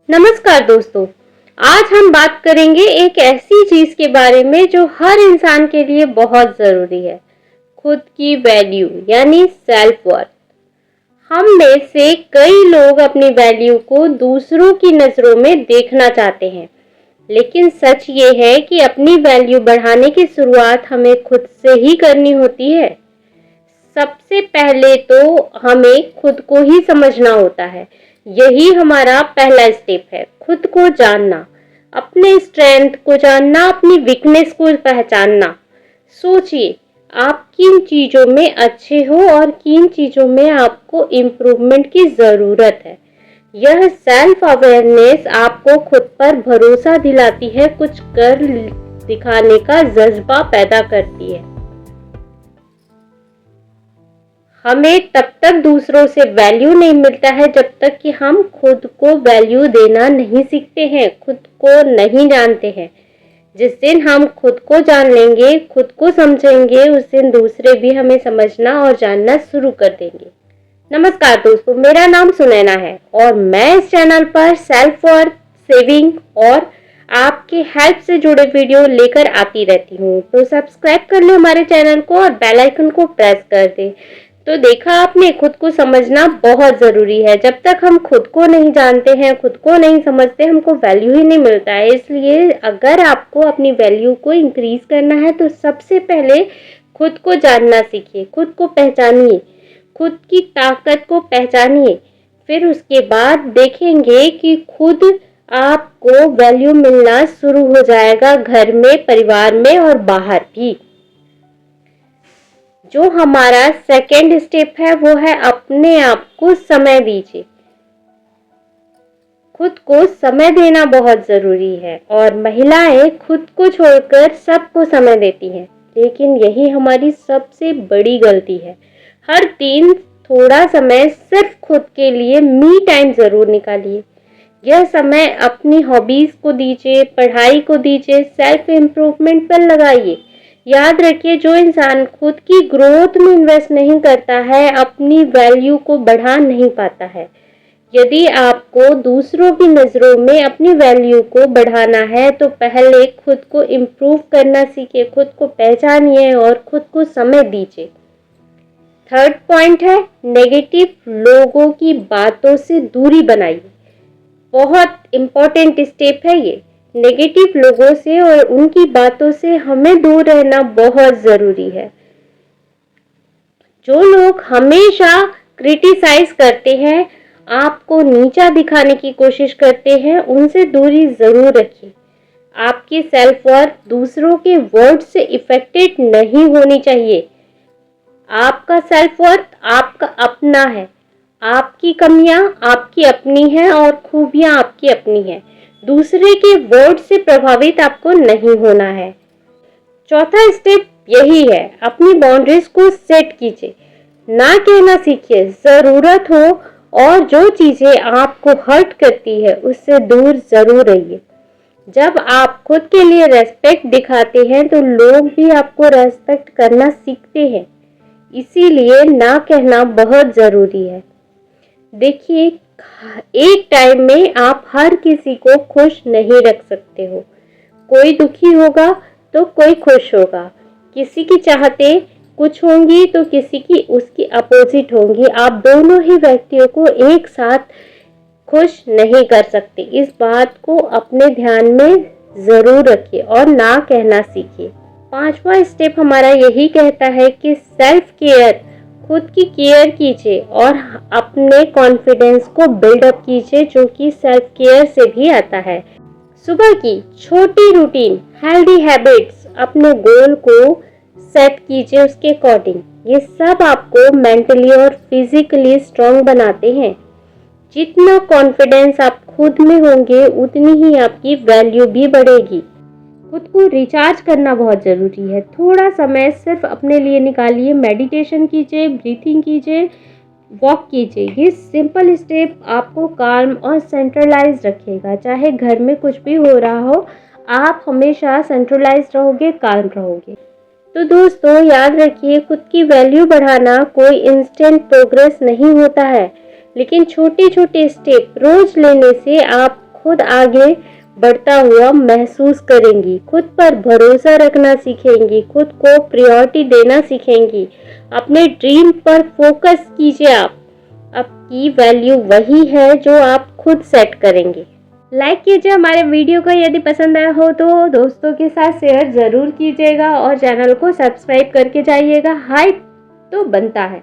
नमस्कार दोस्तों। आज हम बात करेंगे एक ऐसी चीज के बारे में जो हर इंसान के लिए बहुत जरूरी है, खुद की वैल्यू यानी सेल्फ वर्थ। हम में से कई लोग अपनी वैल्यू को दूसरों की नजरों में देखना चाहते हैं, लेकिन सच ये है कि अपनी वैल्यू बढ़ाने की शुरुआत हमें खुद से ही करनी होती है। सबसे पहले तो हमें खुद को ही समझना होता है। यही हमारा पहला स्टेप है, खुद को जानना, अपने स्ट्रेंथ को जानना, अपनी वीकनेस को पहचानना। सोचिए, आप किन चीजों में अच्छे हो और किन चीजों में आपको इम्प्रूवमेंट की जरूरत है। यह सेल्फ अवेयरनेस आपको खुद पर भरोसा दिलाती है, कुछ कर दिखाने का जज्बा पैदा करती है। हमें तब तक दूसरों से वैल्यू नहीं मिलता है जब तक कि हम खुद को वैल्यू देना नहीं सीखते हैं, खुद को नहीं जानते हैं। जिस दिन हम खुद को जान लेंगे, खुद को समझेंगे, उस दिन दूसरे भी हमें समझना और जानना शुरू कर देंगे। नमस्कार दोस्तों, मेरा नाम सुनैना है और मैं इस चैनल पर सेल्फ वर्थ, सेविंग और आपके हेल्प से जुड़े वीडियो लेकर आती रहती हूँ। तो सब्सक्राइब कर ले हमारे चैनल को और बेल आइकन को प्रेस कर दे। तो देखा आपने, खुद को समझना बहुत जरूरी है। जब तक हम खुद को नहीं जानते हैं, खुद को नहीं समझते, हमको वैल्यू ही नहीं मिलता है। इसलिए अगर आपको अपनी वैल्यू को इंक्रीज करना है तो सबसे पहले खुद को जानना सीखिए, खुद को पहचानिए, खुद की ताकत को पहचानिए। फिर उसके बाद देखेंगे कि खुद आपको वैल्यू मिलना शुरू हो जाएगा, घर में, परिवार में और बाहर भी। जो हमारा सेकेंड स्टेप है वो है अपने आप को समय दीजिए। खुद को समय देना बहुत जरूरी है और महिलाएं खुद को छोड़कर सबको समय देती हैं, लेकिन यही हमारी सबसे बड़ी गलती है। हर दिन थोड़ा समय सिर्फ खुद के लिए मी टाइम जरूर निकालिए। यह समय अपनी हॉबीज को दीजिए, पढ़ाई को दीजिए, सेल्फ इम्प्रूवमेंट पर लगाइए। याद रखिए, जो इंसान खुद की ग्रोथ में इन्वेस्ट नहीं करता है, अपनी वैल्यू को बढ़ा नहीं पाता है। यदि आपको दूसरों की नज़रों में अपनी वैल्यू को बढ़ाना है तो पहले खुद को इम्प्रूव करना सीखिए, खुद को पहचानिए और खुद को समय दीजिए। थर्ड पॉइंट है, नेगेटिव लोगों की बातों से दूरी बनाइए। बहुत इम्पोर्टेंट स्टेप है ये। नेगेटिव लोगों से और उनकी बातों से हमें दूर रहना बहुत जरूरी है। जो लोग हमेशा क्रिटिसाइज करते हैं, आपको नीचा दिखाने की कोशिश करते हैं, उनसे दूरी जरूर रखिए। आपकी सेल्फ वर्थ दूसरों के वर्ड से इफेक्टेड नहीं होनी चाहिए। आपका सेल्फ वर्थ आपका अपना है। आपकी कमियां आपकी अपनी हैं और खूबियां आपकी अपनी हैं। दूसरे के वर्ड से प्रभावित आपको नहीं होना है। चौथा स्टेप यही है, अपनी बाउंड्रीज को सेट कीजिए। ना कहना सीखिए, जरूरत हो और जो चीजें आपको हर्ट करती है उससे दूर जरूर रहिए। जब आप खुद के लिए रेस्पेक्ट दिखाते हैं तो लोग भी आपको रेस्पेक्ट करना सीखते हैं। इसीलिए ना कहना बहुत जरूरी है। देखिए, एक टाइम में आप हर किसी को खुश नहीं रख सकते हो। कोई दुखी होगा तो कोई खुश होगा। किसी की चाहते कुछ होंगी तो किसी की उसकी अपोजिट होंगी। आप दोनों ही व्यक्तियों को एक साथ खुश नहीं कर सकते। इस बात को अपने ध्यान में जरूर रखिए और ना कहना सीखिए। पांचवा स्टेप हमारा यही कहता है कि सेल्फ केयर, खुद की केयर कीजिए और अपने कॉन्फिडेंस को बिल्डअप कीजिए, जो कि सेल्फ केयर से भी आता है। सुबह की छोटी रूटीन, हेल्दी हैबिट्स, अपने गोल को सेट कीजिए उसके अकॉर्डिंग। ये सब आपको मेंटली और फिजिकली स्ट्रांग बनाते हैं। जितना कॉन्फिडेंस आप खुद में होंगे उतनी ही आपकी वैल्यू भी बढ़ेगी। खुद को रिचार्ज करना बहुत ज़रूरी है। थोड़ा समय सिर्फ अपने लिए निकालिए, मेडिटेशन कीजिए, ब्रीथिंग कीजिए, वॉक कीजिए। ये सिंपल स्टेप आपको काल्म और सेंट्रलाइज रखेगा। चाहे घर में कुछ भी हो रहा हो, आप हमेशा सेंट्रलाइज रहोगे, काल्म रहोगे। तो दोस्तों याद रखिए, खुद की वैल्यू बढ़ाना कोई इंस्टेंट प्रोग्रेस नहीं होता है, लेकिन छोटे छोटे स्टेप रोज लेने से आप खुद आगे बढ़ता हुआ महसूस करेंगी, खुद पर भरोसा रखना सीखेंगी, खुद को प्रायोरिटी देना सीखेंगी। अपने ड्रीम पर फोकस कीजिए। आपकी वैल्यू वही है जो आप खुद सेट करेंगे। लाइक कीजिए हमारे वीडियो को, यदि पसंद आया हो तो दोस्तों के साथ शेयर ज़रूर कीजिएगा और चैनल को सब्सक्राइब करके जाइएगा। हाइप तो बनता है।